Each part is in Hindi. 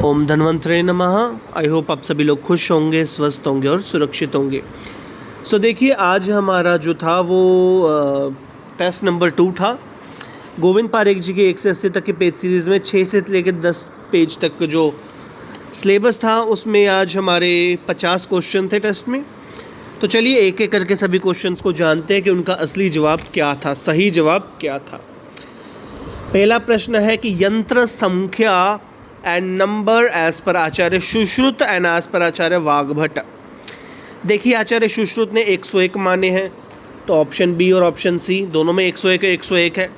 ओम धन्वंतरे नमः। आई होप आप सभी लोग खुश होंगे, स्वस्थ होंगे और सुरक्षित होंगे। सो देखिए, आज हमारा जो था वो टेस्ट नंबर 2 था। गोविंद पारेख जी के 1 से 80 तक के पेज सीरीज़ में 6 से लेकर 10 पेज तक का जो सिलेबस था उसमें आज हमारे 50 क्वेश्चन थे टेस्ट में। तो चलिए एक एक करके सभी क्वेश्चंस को जानते हैं कि उनका असली जवाब क्या था, सही जवाब क्या था। पहला प्रश्न है कि यंत्र संख्या एंड नंबर एज पर Acharya Sushruta and as per आचार्य वाग्भट। देखिए, आचार्य सुश्रुत ने 101 माने हैं, तो ऑप्शन बी और ऑप्शन सी दोनों में 101 है।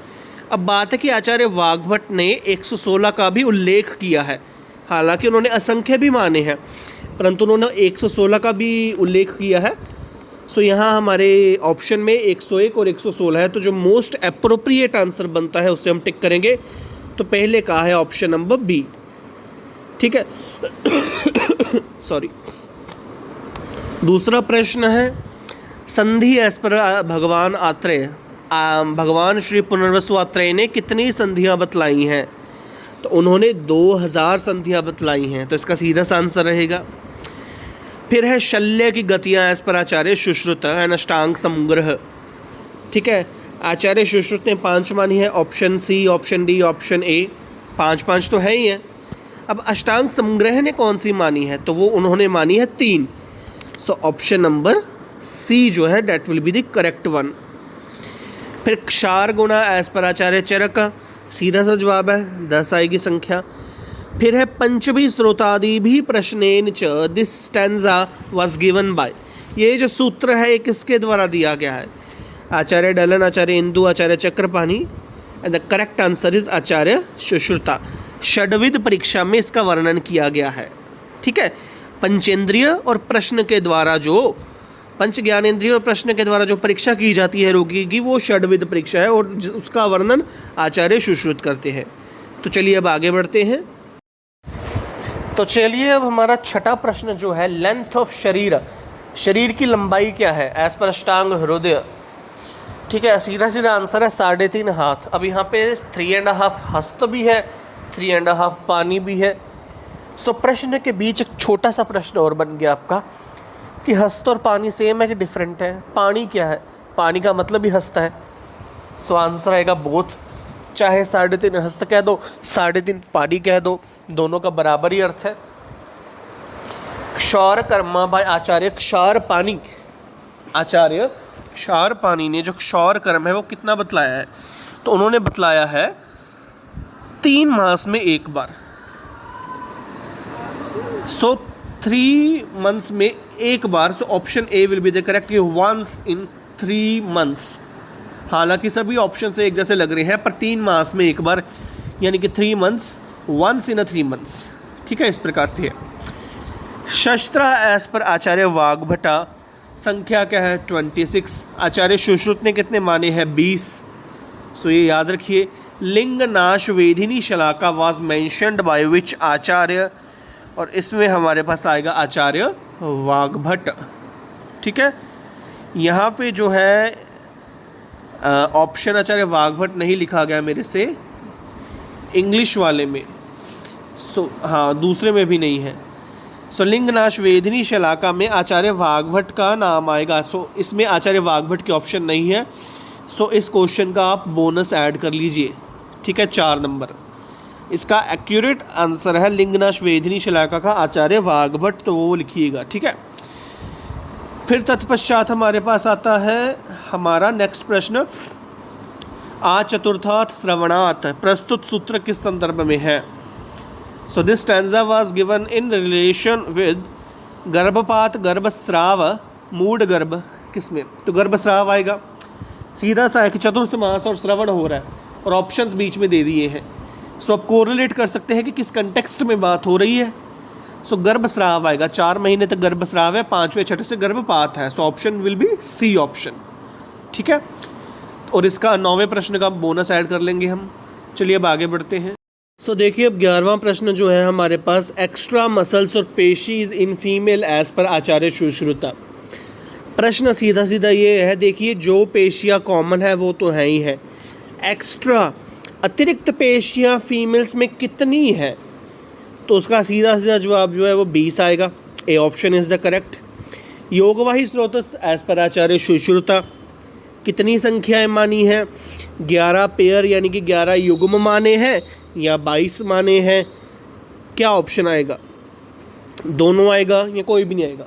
अब बात है कि आचार्य वाग्भट ने 116 का भी उल्लेख किया है। हालांकि उन्होंने असंख्य भी माने हैं, परंतु उन्होंने 116 का भी उल्लेख किया है। सो यहाँ हमारे ऑप्शन में 101 और 116 है, तो जो मोस्ट अप्रोप्रिएट आंसर बनता है उसे हम टिक करेंगे। तो पहले का है ऑप्शन नंबर बी, ठीक है। सॉरी। दूसरा प्रश्न है, संधि एस पर भगवान आत्रेय, भगवान श्री पुनर्वसु आत्रेय ने कितनी संधियां बतलाई हैं? तो उन्होंने 2000 संधियां बतलाई हैं, तो इसका सीधा सा आंसर रहेगा। फिर है शल्य की गतियां एस पर आचार्य सुश्रुत है अष्टांग संग्रह, ठीक है। आचार्य सुश्रुत ने 5 मानी है, option C, option D, option A, 5 तो है ही है। अब अष्टांग संग्रह ने कौन सी मानी है? तो वो उन्होंने मानी है 3। सो ऑप्शन नंबर सी जो है that will be the correct one. फिर क्षार गुणा एस पर आचार्य चरक, सीधा सा जवाब है, 10 आएगी संख्या। फिर है पंचमी स्रोतादि भी प्रश्नेन च this stanza was given by. ये जो सूत्र है ये किसके द्वारा दिया गया है? Acharya Dalhan, Acharya Indu, Acharya Chakrapani, and the correct answer is Acharya Sushruta. षड्विध परीक्षा में इसका वर्णन किया गया है, ठीक है। पंचेंद्रिय और प्रश्न के द्वारा जो पंच ज्ञानेंद्रिय और प्रश्न के द्वारा जो परीक्षा की जाती है रोगी की, वो षड्विध परीक्षा है और उसका वर्णन आचार्य सुश्रुत करते हैं। तो चलिए अब आगे बढ़ते हैं। तो चलिए अब हमारा छठा प्रश्न जो है, लेंथ ऑफ शरीर, शरीर की लंबाई क्या है एज पर अष्टांग हृदय, ठीक है। सीधा सीधा आंसर है 3.5 हाथ। अब यहाँ पे 3.5 हस्त भी है, 3.5 पानी भी है। सो प्रश्न के बीच एक छोटा सा प्रश्न और बन गया आपका कि हस्त और पानी सेम है कि डिफरेंट है? पानी क्या है? पानी का मतलब ही हस्त है। सो आंसर आएगा बोथ। चाहे 3.5 हस्त कह दो, 3.5 पानी कह दो, दोनों का बराबर ही अर्थ है। क्षार कर्मा बाय आचार्य क्षार पानी, आचार्य क्षार पानी ने जो क्षार कर्म है वो कितना बतलाया है? तो उन्होंने बतलाया है 3 मास में एक बार। सो 3 मंथ्स में एक बार। So option A will be the correct, once in 3 months. हालांकि सभी ऑप्शन से एक जैसे लग रहे हैं, पर 3 मास में एक बार, यानी कि 3 मंथ्स, वंस इन 3 मंथ्स, ठीक है। इस प्रकार से है। शस्त्र एस पर आचार्य वाग्भटा, संख्या क्या है? 26। आचार्य सुश्रुत ने कितने माने हैं? 20। सो ये याद रखिए। लिंग नाश वेधिनी शलाका वाज मेंशन्ड बाय विच आचार्य, और इसमें हमारे पास आएगा आचार्य वाग्भट, ठीक है। यहाँ पे जो है ऑप्शन आचार्य वाग्भट नहीं लिखा गया मेरे से इंग्लिश वाले में। सो हाँ, दूसरे में भी नहीं है। सो लिंगनाश वेदिनी शलाका में आचार्य वाग्भट का नाम आएगा। सो इसमें आचार्य वाग्भट के ऑप्शन नहीं है। सो इस क्वेश्चन का आप बोनस ऐड कर लीजिए, ठीक है, 4 नंबर। इसका एक्यूरेट आंसर है लिंगनाश वेदिनी शलाका का आचार्य वाग्भट, तो वो लिखिएगा, ठीक है। फिर तत्पश्चात हमारे पास आता है हमारा नेक्स्ट प्रश्न, आ चतुर्थात श्रवणात् प्रस्तुत सूत्र किस संदर्भ में है? So this stanza was given in relation with गर्भपात, गर्भस्राव, मूढ़ गर्भ, किसमें? तो गर्भस्राव आएगा। सीधा सा है कि चतुर्थ मास और श्रवण हो रहा है और ऑप्शंस बीच में दे दिए हैं। सो आप कोरिलेट कर सकते हैं कि किस कंटेक्स्ट में बात हो रही है। सो गर्भस्राव आएगा, 4 महीने तक गर्भस्राव है, 5वें छठे से गर्भपात है। So option will be C option, ठीक है। और इसका 9वें प्रश्न का बोनस ऐड कर लेंगे हम। चलिए अब आगे बढ़ते हैं। सो देखिए, अब 11वां प्रश्न जो है हमारे पास, एक्स्ट्रा मसल्स और पेशीज in female as per Acharya Sushruta. प्रश्न सीधा सीधा ये है, देखिए जो पेशियाँ कॉमन है वो तो है ही है, एक्स्ट्रा अतिरिक्त पेशियाँ फीमेल्स में कितनी है? तो उसका सीधा सीधा जवाब जो है वो 20 आएगा। A option is the correct. योगवाही स्रोतस एज पर आचार्य सुश्रुता कितनी संख्याएं मानी हैं? 11 पेयर यानी कि 11 युग्म माने हैं या 22 माने हैं? क्या ऑप्शन आएगा? दोनों आएगा या कोई भी नहीं आएगा?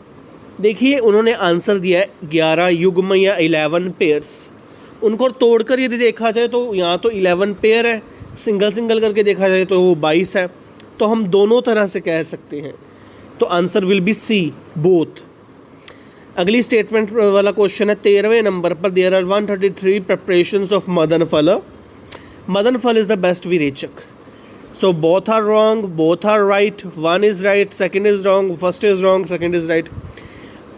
देखिए उन्होंने आंसर दिया है 11 युग्म या 11 पेयर्स। उनको तोड़कर यदि देखा जाए तो यहाँ तो 11 पेयर है, सिंगल सिंगल करके देखा जाए तो वो 22 है। तो हम दोनों तरह से कह सकते हैं। तो answer will be C, both. अगली स्टेटमेंट वाला क्वेश्चन है 13वें नंबर पर। देयर आर 133 प्रिपरेशंस ऑफ मदन फल। मदन फल इज़ द बेस्ट विरेचक। So both are wrong, both are right. One is right, second is wrong, first is wrong, second is right.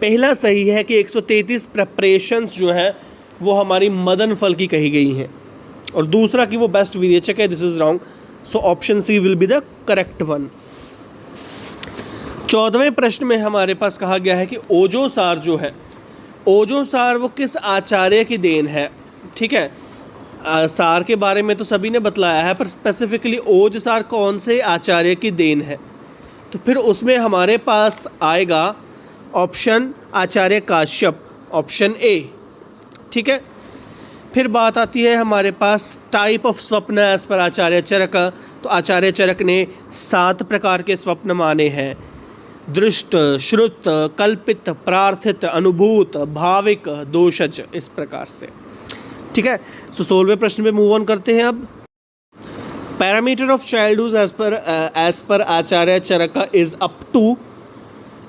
पहला सही है कि 133 प्रिपरेशंस जो है वो हमारी मदन फल की कही गई हैं, और दूसरा कि वो बेस्ट विरेचक है, this is wrong. So option C will be the correct one. 14वें प्रश्न में हमारे पास कहा गया है कि ओजोसार जो है, ओजोसार वो किस आचार्य की देन है? ठीक है, सार के बारे में तो सभी ने बतलाया है, पर स्पेसिफिकली ओजसार कौन से आचार्य की देन है? तो फिर उसमें हमारे पास आएगा option Acharya Kashyap, option A. ठीक है, फिर बात आती है हमारे पास टाइप ऑफ स्वप्न एज पर आचार्य चरक। तो आचार्य चरक ने 7 प्रकार के स्वप्न माने हैं: दृष्ट, श्रुत, कल्पित, प्रार्थित, अनुभूत, भाविक, दोषज, इस प्रकार से। ठीक है, सो 16वें प्रश्न पे मूव ऑन करते हैं अब। पैरामीटर ऑफ चाइल्डहुड एज पर Acharya Charak is up to.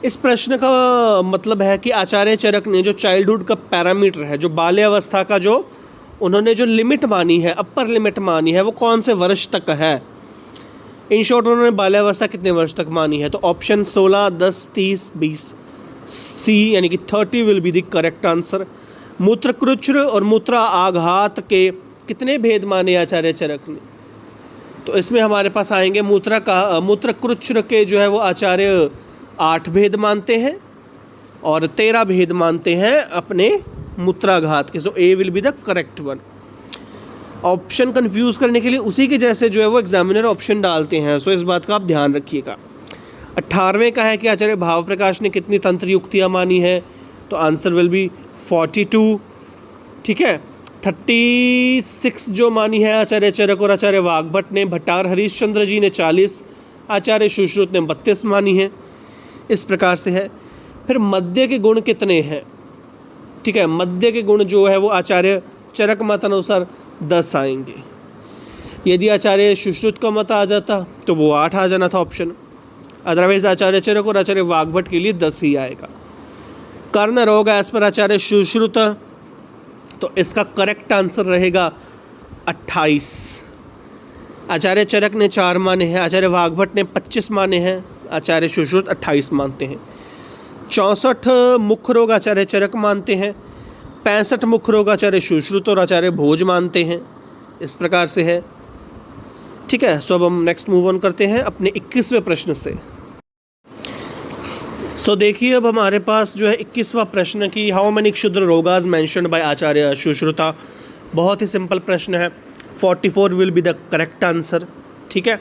इस प्रश्न का मतलब है कि आचार्य चरक ने जो चाइल्डहुड का पैरामीटर है, जो बाल्यावस्था का जो उन्होंने जो लिमिट मानी है, अपर लिमिट मानी है, वो कौन से वर्ष तक है? इन शॉर्ट उन्होंने बाल्यावस्था कितने वर्ष तक मानी है? तो ऑप्शन 16, 10, 30, 20, सी यानी कि 30 will be the correct answer. मूत्रकृच्र और मूत्रा आघात के कितने भेद माने आचार्य चरक ने? तो इसमें हमारे पास आएंगे मूत्रकृच्र के जो है वो आचार्य 8 भेद मानते हैं और 13 भेद मानते हैं अपने मूत्राघात के। So A will be the correct one. Option confuse करने के लिए उसी के जैसे जो है वो एग्जामिनर ऑप्शन डालते हैं, सो इस बात का आप ध्यान रखिएगा। 18वें का है कि आचार्य भाव प्रकाश ने कितनी तंत्र युक्तियाँ मानी है? तो आंसर विल बी 42। ठीक है, 36 जो मानी है आचार्य चरक और आचार्य वाग्भट ने। भट्टार हरीशचंद्र जी ने 40, आचार्य सुश्रुत ने 32 मानी है। इस प्रकार से है। फिर मध्य के गुण कितने हैं? ठीक है, मध्य के गुण जो है वो आचार्य चरक मत अनुसार 10 आएंगे। यदि आचार्य सुश्रुत का मत आ जाता तो वो 8 आ जाना था ऑप्शन। अदरवाइज आचार्य चरक और आचार्य वाग्भट के लिए 10 ही आएगा। कर्ण रोग एज पर आचार्य सुश्रुत, तो इसका करेक्ट आंसर रहेगा 28। आचार्य चरक ने 4 माने हैं, आचार्य वाग्भट ने 25 माने हैं, आचार्य सुश्रुत 28 मानते हैं। 64 मुख्य रोग आचार्य चरक मानते हैं, 65 मुख्य रोग आचार्य सुश्रुत और आचार्य भोज मानते हैं। इस प्रकार से है। ठीक है, सो अब हम नेक्स्ट मूव ऑन करते हैं अपने 21वें प्रश्न से। सो देखिए अब हमारे पास जो है 21वां प्रश्न की हाउ मेनी क्षुद्र रोगाज मेंशन्ड बाय आचार्य सुश्रुता। बहुत ही सिंपल प्रश्न है, 44 will be the correct answer. ठीक है,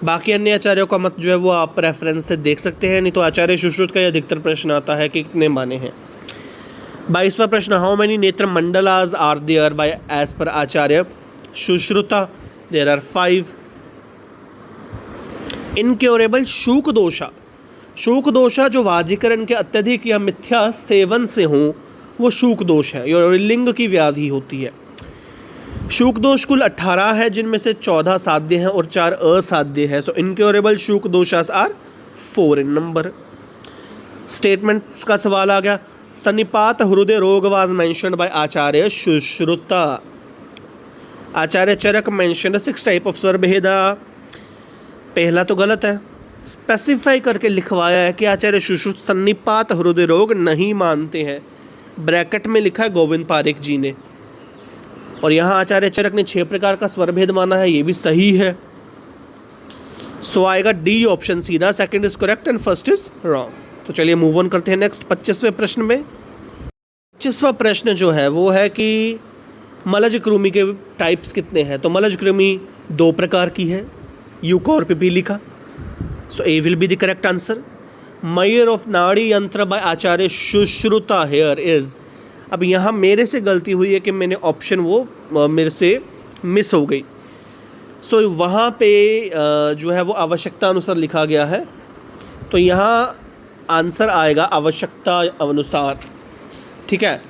बाकी अन्य आचार्यों का मत जो है वो आप रेफरेंस से देख सकते हैं, नहीं तो आचार्य सुश्रुत का ही अधिकतर प्रश्न आता है कि कितने माने हैं। 22वां प्रश्न, हाउ मेनी नेत्र मंडलाज आर देयर बाय एज पर Acharya Sushruta? There are 5। Incurable शूक दोषा, शूक दोषा जो वाजीकरण के अत्यधिक या मिथ्या सेवन से हों वो शूक दोष है, ये लिंग की व्याधि होती है। शूक दोष कुल 18 है, जिनमें से 14 साध्य हैं और 4 असाध्य है। सो इनक्योरेबल शूक दोषास आर 4 इन नंबर। स्टेटमेंट का सवाल आ गया, स्तनिपात हृदय रोग was mentioned by Acharya Sushruta. Acharya Charak mentioned 6 type of स्वर भेदा। पहला तो गलत है, स्पेसिफाई करके लिखवाया है कि आचार्य सुश्रुत स्तनिपात हृदय रोग नहीं मानते हैं। ब्रैकेट में लिखा है गोविंद पारेख जी ने, और यहाँ आचार्य चरक ने 6 प्रकार का स्वर भेद माना है, ये भी सही है। सो आएगा डी ऑप्शन सीधा, second is correct and first is wrong. तो चलिए मूव ऑन करते हैं नेक्स्ट 25वें प्रश्न में। 25वां प्रश्न जो है वो है कि मलज कृमि के टाइप्स कितने हैं? तो मलज कृमि 2 प्रकार की है, यूका और पिपीलिका। So A will be the correct answer. मयर ऑफ नाड़ी यंत्र by Acharya Sushruta here is, अब यहाँ मेरे से गलती हुई है कि मैंने ऑप्शन वो मेरे से मिस हो गई। सो वहाँ पे जो है वो आवश्यकता अनुसार लिखा गया है, तो यहाँ आंसर आएगा आवश्यकता अनुसार। ठीक है,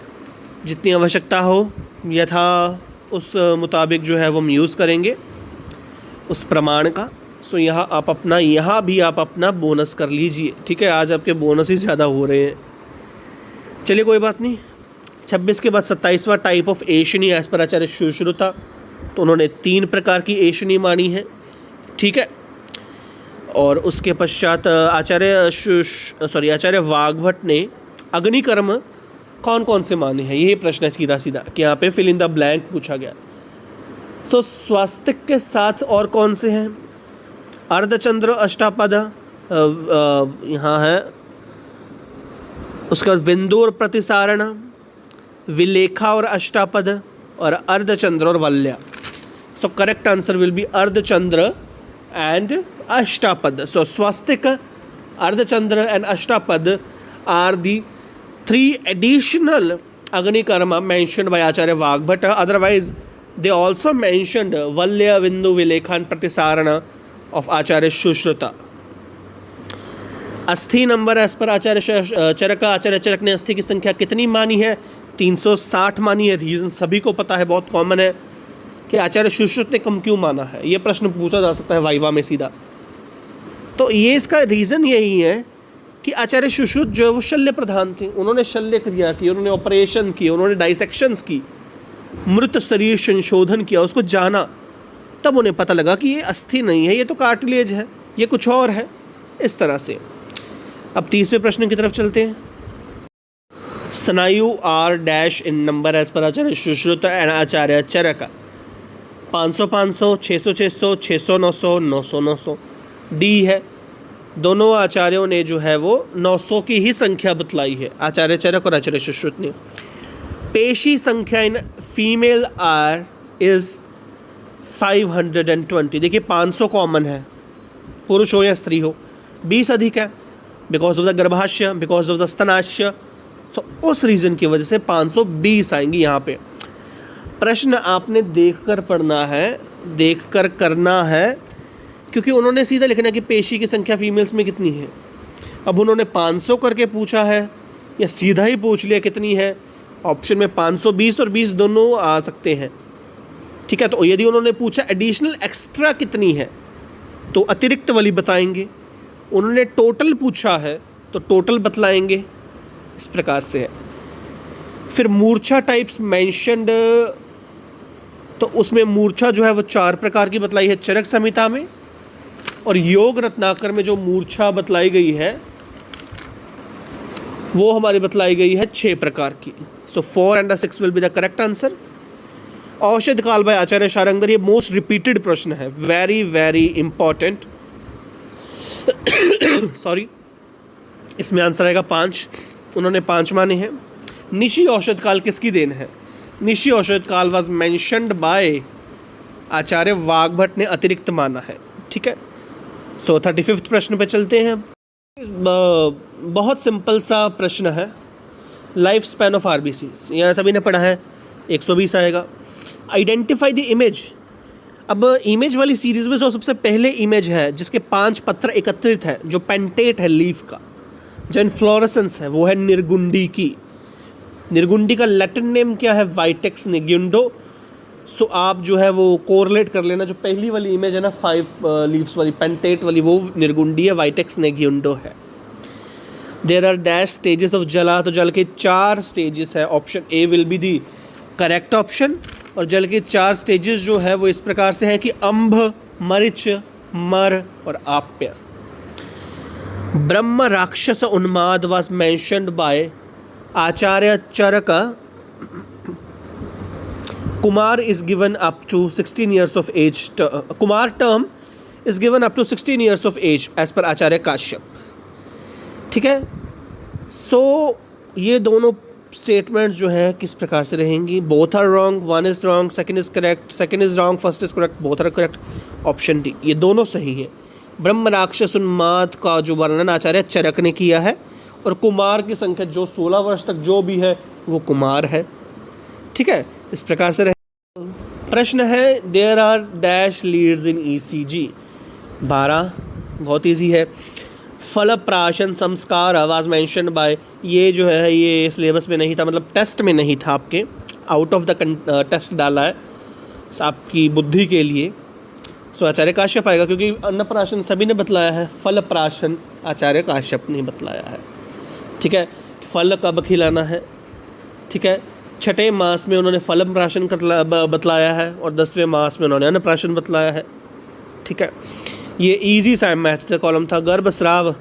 जितनी आवश्यकता हो यथा उस मुताबिक जो है वो हम यूज़ करेंगे उस प्रमाण का। सो यहाँ आप अपना, यहाँ भी आप अपना बोनस कर लीजिए। ठीक है, आज आपके बोनस ही ज़्यादा हो रहे हैं। चलिए कोई बात नहीं। 26 के बाद 27वां टाइप ऑफ एशनी एज पर आचार्य सुश्रुता, तो उन्होंने 3 प्रकार की एशनी मानी है। ठीक है, और उसके पश्चात आचार्य वाग्भट ने अग्निकर्म कौन कौन से माने हैं, यही प्रश्न है सीधा सीधा कि यहाँ पे फिल इन द ब्लैंक पूछा गया। सो स्वास्तिक के साथ और कौन से हैं? अर्धचंद्र अष्टापद यहाँ है, उसके बाद विंदुर प्रतिसारण, विलेखा और अष्टापद, और अर्धचंद्र और वल्या। So correct answer will be अर्धचंद्र एंड अष्टापद। सो स्वास्तिक, अर्धचंद्र एंड अष्टापद are the 3 additional agnikarma mentioned by Acharya Vagbhata. Otherwise they also mentioned Valya, Vindu, Vilekha and Pratisarana of Acharya Sushruta. अस्थि नंबर एज पर आचार्य चरका, आचार्य चरक ने अस्थि की संख्या कितनी मानी है? 360 मानी है। रीज़न सभी को पता है, बहुत कॉमन है कि आचार्य सुश्रुत ने कम क्यों माना है, ये प्रश्न पूछा जा सकता है वाइवा में सीधा। तो ये इसका रीज़न यही है कि आचार्य सुश्रुत जो है वो शल्य प्रधान थे, उन्होंने शल्य क्रिया की, उन्होंने ऑपरेशन की, उन्होंने डाइसेक्शंस की, मृत शरीर संशोधन किया, उसको जाना, तब उन्हें पता लगा कि ये अस्थि नहीं है, ये तो कार्टिलेज है, ये कुछ और है, इस तरह से। अब 30वें प्रश्न की तरफ चलते हैं। स्नायु are dash in number age पर आचार्य सुश्रुत एंड आचार्य चरक। 500 500, 600 600, 600 900, 900 900। डी है, दोनों आचार्यों ने जो है वो 900 की ही संख्या बतलाई है, आचार्य चरक और आचार्य सुश्रुत ने। पेशी संख्या इन फीमेल आर इज 520। देखिए 500 कॉमन है, पुरुष हो या स्त्री हो। 20 अधिक है बिकॉज ऑफ द गर्भाशय, बिकॉज ऑफ द स्तनाशय, तो उस रीज़न की वजह से 520 आएंगी यहाँ पे। प्रश्न आपने देखकर पढ़ना है, देखकर करना है, क्योंकि उन्होंने सीधा लिखना है कि पेशी की संख्या फीमेल्स में कितनी है। अब उन्होंने 500 करके पूछा है या सीधा ही पूछ लिया कितनी है। ऑप्शन में 520 और 20 दोनों आ सकते हैं। ठीक है, तो यदि उन्होंने पूछा एडिशनल एक्स्ट्रा कितनी है तो अतिरिक्त वाली बताएंगे। उन्होंने टोटल पूछा है तो टोटल बतलाएंगे, इस प्रकार से है। फिर मूर्छा टाइप्स मेंशन्ड, तो उसमें मूर्छा जो है वो 4 प्रकार की बतलाई है चरक संहिता में, और योग रत्नाकर में जो मूर्छा बतलाई गई है वो हमारी बतलाई गई है 6 प्रकार की। सो 4 and 6 will be the correct answer. औषध काल बाय आचार्य शारंगर, ये मोस्ट रिपीटेड प्रश्न है, वेरी वेरी इंपॉर्टेंट। सॉरी, इसमें आंसर आएगा 5, उन्होंने 5 माने हैं। निशी औषध काल किसकी देन है? निशी औषध काल was mentioned by Acharya Vagbhata ने अतिरिक्त माना है। ठीक है, सो 35वें प्रश्न पे चलते हैं। बहुत सिंपल सा प्रश्न है, लाइफ स्पैन ऑफ आरबीसीज, यहाँ सभी ने पढ़ा है, 120 आएगा। Identify the image. अब इमेज वाली सीरीज में जो सबसे पहले इमेज है जिसके 5 पत्र एकत्रित है, जो पेंटेट है लीफ का, जो इन्फ्लोरेसेंस है, वो है निर्गुंडी की। निर्गुंडी का लैटिन नेम क्या है? वाइटेक्स निगुंडो। सो आप जो है वो कोरिलेट कर लेना, जो पहली वाली इमेज है ना 5 लीव्स वाली पेंटेट वाली, वो निर्गुंडी है, वाइटेक्स निगुंडो है। There are dash stages of जला, तो जल के 4 स्टेजेस है। Option A will be the correct option. और जल के 4 स्टेजेस जो है वो इस प्रकार से है कि अंभ, मरिच, मर और आप्य। ब्रह्म राक्षस उन्माद was mentioned by Acharya Charaka. Kumar is given up to 16 years of age. Kumar term is given up to 16 years of age as per आचार्य काश्यप। ठीक है, सो ये दोनों स्टेटमेंट जो है किस प्रकार से रहेंगी? Both are wrong, 1 is wrong, 2nd is correct, 2nd is wrong, 1st is correct, both are correct. Option D, ये दोनों सही है। ब्रह्म राक्षस उन्माद का जो वर्णन आचार्य चरक ने किया है, और कुमार की संख्या जो 16 वर्ष तक जो भी है वो कुमार है। ठीक है, इस प्रकार से रहे। प्रश्न है there are dash leads in ECG। 12 बहुत ईजी है। फल प्राशन संस्कार वाज मेंशन बाय, ये जो है ये सिलेबस में नहीं था, मतलब टेस्ट में नहीं था, आपके आउट ऑफ द टेस्ट डाला है आपकी बुद्धि के लिए। सो आचार्य काश्यप आएगा, क्योंकि अन्नप्राशन सभी ने बतलाया है, फल प्राशन आचार्य काश्यप ने बतलाया है। ठीक है, फल कब खिलाना है। ठीक है, छठे मास में उन्होंने फल प्राशन बतलाया है, और 10वें मास में उन्होंने अन्नप्राशन बतलाया है। ठीक है, ये इजी सा मैथ कॉलम था। गर्भस्राव,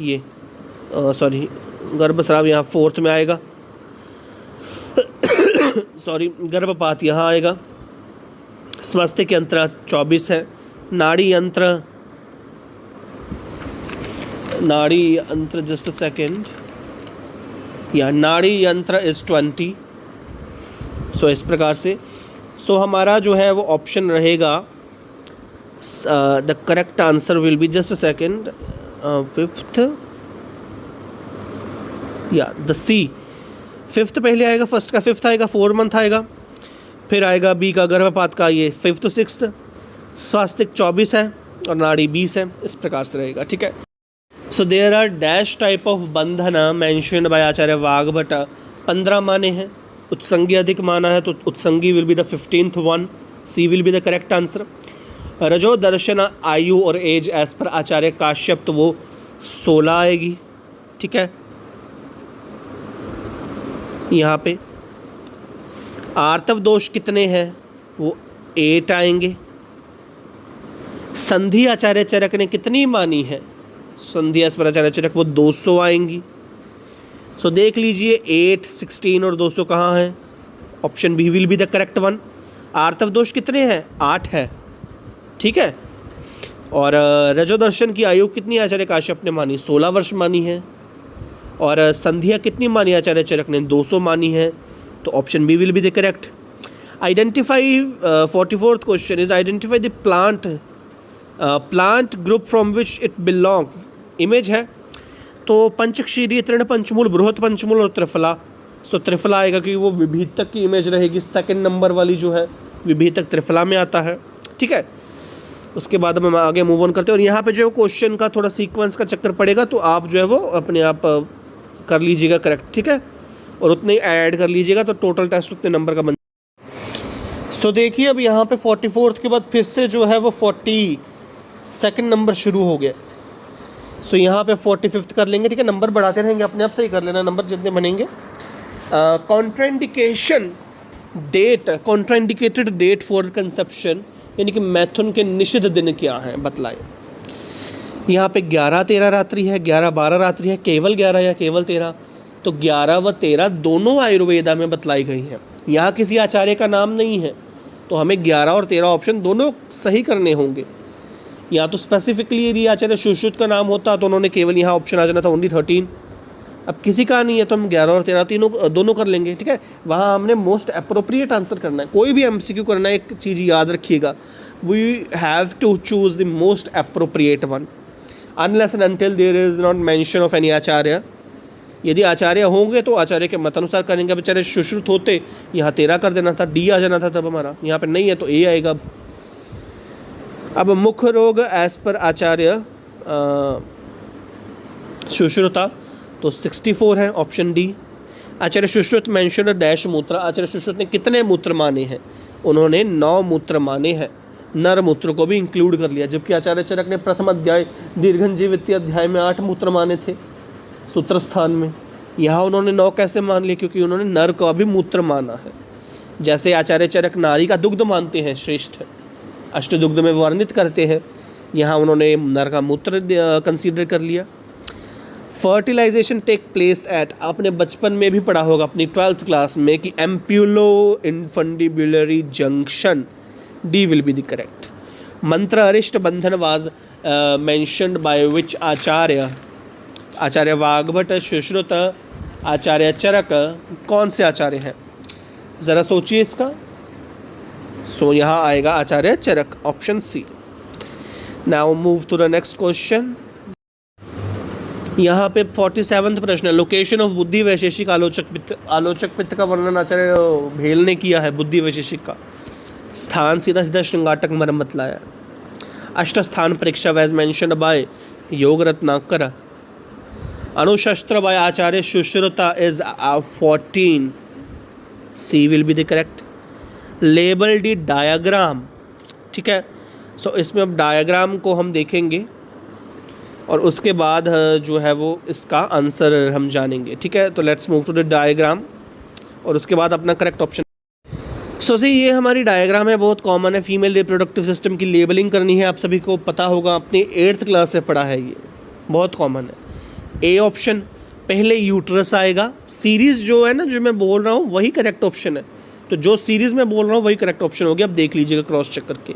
ये सॉरी गर्भस्राव यहाँ 4th में आएगा। सॉरी, गर्भपात यहाँ आएगा। स्वास्थ्य के यंत्र 24 है। नाड़ी यंत्र जस्ट अ सेकेंड, या नाड़ी यंत्र इज 20। सो इस प्रकार से हमारा जो है वो ऑप्शन रहेगा, the correct answer will be just a second, 5th या द C। 5th पहले आएगा, फर्स्ट का 5th आएगा, 4 मंथ आएगा, फिर आएगा B का गर्भपात का ये 5th to 6th, स्वास्थ्य 24 है और नाड़ी 20 है। इस प्रकार से रहेगा। ठीक है, so there are dash type of बंधना मेंशन्ड बाय आचार्य वाग्भट। 15 माने हैं। उत्संगी अधिक माना है तो उत्संगी will be the 15th one, C will be the correct answer. रजो दर्शन आयु और एज एज पर आचार्य काश्यप, तो वो 16 आएगी। ठीक है, यहाँ पे आर्तव दोष कितने हैं, वो 8 आएंगे। संधि आचार्य चरक ने कितनी मानी है, संधि एज पर आचार्य चरक वो 200 आएंगी। सो देख लीजिए 8, 16 और 200 कहाँ हैं। Option B will be the correct one. आर्तव दोष कितने हैं, 8 है। ठीक है, और रजोदर्शन की आयु कितनी आचार्य काश्यप ने मानी, 16 वर्ष मानी है। और संधिया कितनी मानी आचार्य चरक ने, 200 मानी है। तो option B will be the correct. Identify 44th question is identify the plant group from which it belong. Image है तो पंचक्षीरी, तृण पंचमूल, बृहत पंचमूल और त्रिफला। सो त्रिफला आएगा क्योंकि वो विभीतक की इमेज रहेगी। सेकंड नंबर वाली जो है विभीतक त्रिफला में आता है। ठीक है, उसके बाद हम आगे मूव ऑन करते हैं। और यहाँ पे जो है क्वेश्चन का थोड़ा सीक्वेंस का चक्कर पड़ेगा, तो आप जो है वो अपने आप कर लीजिएगा करेक्ट। ठीक है, और उतने ही ऐड कर लीजिएगा तो टोटल टेस्ट उतने नंबर का बन। तो देखिए अब यहाँ पे 44th के बाद फिर से जो है वो 42nd नंबर शुरू हो गया। सो यहाँ पे 45th कर लेंगे। ठीक है, नंबर बढ़ाते रहेंगे, अपने आप से ही कर लेना नंबर जितने बनेंगे। Contraindication that, contraindicated that for conception, यानी कि मैथुन के निषिद्ध दिन क्या हैं बतलाएं। यहाँ पे 11-13 रात्रि है, 11-12 रात्रि है, केवल 11 या केवल 13। तो 11 व 13 दोनों आयुर्वेदा में बतलाई गई हैं। यहाँ किसी आचार्य का नाम नहीं है, तो हमें 11 और 13 ऑप्शन दोनों सही करने होंगे। या तो स्पेसिफिकली यदि आचार्य सुश्रुत का नाम होता तो उन्होंने केवल यहाँ ऑप्शन आ जाना था ओनली 13। अब किसी का नहीं है तो हम 11 और 13 दोनों कर लेंगे। ठीक है, वहाँ हमने मोस्ट अप्रोप्रिएट आंसर करना है। कोई भी MCQ करना है, एक चीज़ याद रखिएगा, we have to choose the most appropriate one unless and until there is not mention of any Acharya. यदि आचार्य होंगे तो आचार्य के मत अनुसार करेंगे। अब आचार्य सुश्रुत होते यहाँ 13 कर देना था, D आ जाना था तब हमारा। यहाँ पे नहीं है तो A आएगा। अब मुख्य रोग एज पर आचार्य सुश्रुता तो 64 है, ऑप्शन D। आचार्य सुश्रुत मेंशन डैश मूत्र, आचार्य सुश्रुत ने कितने मूत्र माने हैं, उन्होंने 9 मूत्र माने हैं। नर मूत्र को भी इंक्लूड कर लिया, जबकि आचार्य चरक ने प्रथम अध्याय दीर्घंजीवित अध्याय में 8 मूत्र माने थे सूत्र स्थान में। यहाँ उन्होंने 9 कैसे मान लिए, क्योंकि उन्होंने नर का भी मूत्र माना है। जैसे आचार्य चरक नारी का दुग्ध मानते हैं श्रेष्ठ, अष्टदुग्ध में वर्णित करते हैं, यहाँ उन्होंने नर का मूत्र कंसीडर कर लिया। फर्टिलाइजेशन टेक प्लेस एट, आपने बचपन में भी पढ़ा होगा अपनी 12th क्लास में कि ampullo infundibulary junction, D will be the correct. मंत्र अरिष्ट बंधन was mentioned by which Acharya, Acharya Vagbhata, Sushrut, Acharya Charak, कौन से आचार्य हैं, ज़रा सोचिए इसका। सो यहाँ आएगा Acharya Charak, option C। Now move to the next question. यहाँ पे 47वां प्रश्न है, लोकेशन ऑफ बुद्धि वैशेषिक आलोचक पित्त का वर्णन आचार्य भेल ने किया है। बुद्धि वैशेषिक का स्थान सीधा सीधा श्रृंगाटक मरम बतलाया। अष्ट स्थान परीक्षा वैज मेंशन बाय योग रत्नाकर। अनुशस्त्र by Acharya Sushruta is 14। C will be the correct. Label the diagram, ठीक है। सो इसमें अब डायग्राम को हम देखेंगे और उसके बाद जो है वो इसका आंसर हम जानेंगे, ठीक है। तो let's move to the diagram और उसके बाद अपना करेक्ट ऑप्शन। सो सी ये हमारी डायग्राम है, बहुत कॉमन है। फीमेल रिप्रोडक्टिव सिस्टम की लेबलिंग करनी है, आप सभी को पता होगा, अपनी 8th क्लास से पढ़ा है, ये बहुत कॉमन है। ए ऑप्शन पहले यूट्रस आएगा। सीरीज़ जो है ना, जो मैं बोल रहा हूँ वही करेक्ट ऑप्शन है, तो जो सीरीज़ में बोल रहा हूँ वही करेक्ट ऑप्शन हो गया। अब देख लीजिएगा क्रॉस चेक करके।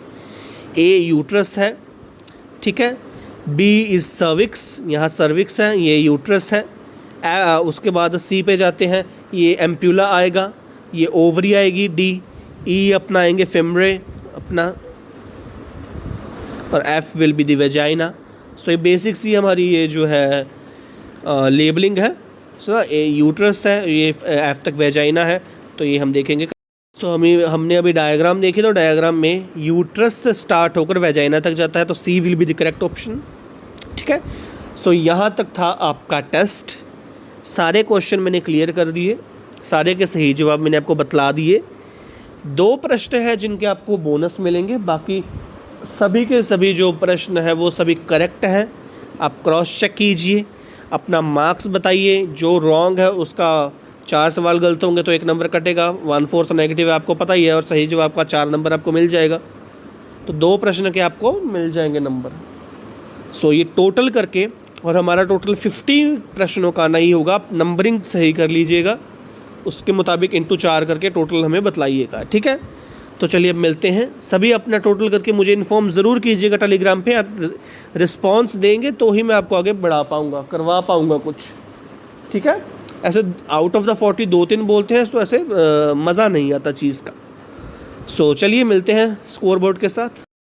ए यूट्रस है, ठीक है। बी इज़ सर्विक्स, यहाँ सर्विक्स है, ये यूट्रस है। उसके बाद सी पे जाते हैं, ये एम्प्यूला आएगा, ये ओवरी आएगी। डी ई अपना आएंगे फेमरे अपना, और F will be the vagina. So ये बेसिक सी हमारी ये जो है लेबलिंग है। सो ए यूट्रस है, ये एफ तक वेजाइना है, तो ये हम देखेंगे। सो हमने अभी डायग्राम देखी, तो डायग्राम में यूट्रस से स्टार्ट होकर वेजाइना तक जाता है, तो C will be the correct option, ठीक है। सो यहाँ तक था आपका टेस्ट। सारे क्वेश्चन मैंने क्लियर कर दिए, सारे के सही जवाब मैंने आपको बतला दिए। 2 प्रश्न हैं जिनके आपको बोनस मिलेंगे, बाकी सभी के सभी जो प्रश्न है वो सभी करेक्ट हैं। आप क्रॉस चेक कीजिए, अपना मार्क्स बताइए। जो रॉन्ग है उसका 4 सवाल गलत होंगे तो 1 नंबर कटेगा, 1/4 नेगेटिव है, आपको पता ही है, और सही जवाब का 4 नंबर आपको मिल जाएगा। तो 2 प्रश्न के आपको मिल जाएंगे नंबर। सो ये टोटल करके, और हमारा टोटल 50 प्रश्नों का नहीं होगा, आप नंबरिंग सही कर लीजिएगा, उसके मुताबिक इंटू 4 करके टोटल हमें बतलाइएगा, ठीक है। तो चलिए अब मिलते हैं। सभी अपना टोटल करके मुझे इन्फॉर्म ज़रूर कीजिएगा टेलीग्राम पे। आप रिस्पॉन्स देंगे तो ही मैं आपको आगे बढ़ा पाऊँगा, करवा पाऊँगा कुछ, ठीक है। ऐसे आउट ऑफ द 40 2-3 बोलते हैं तो ऐसे मज़ा नहीं आता चीज़ का। सो चलिए मिलते हैं स्कोर बोर्ड के साथ।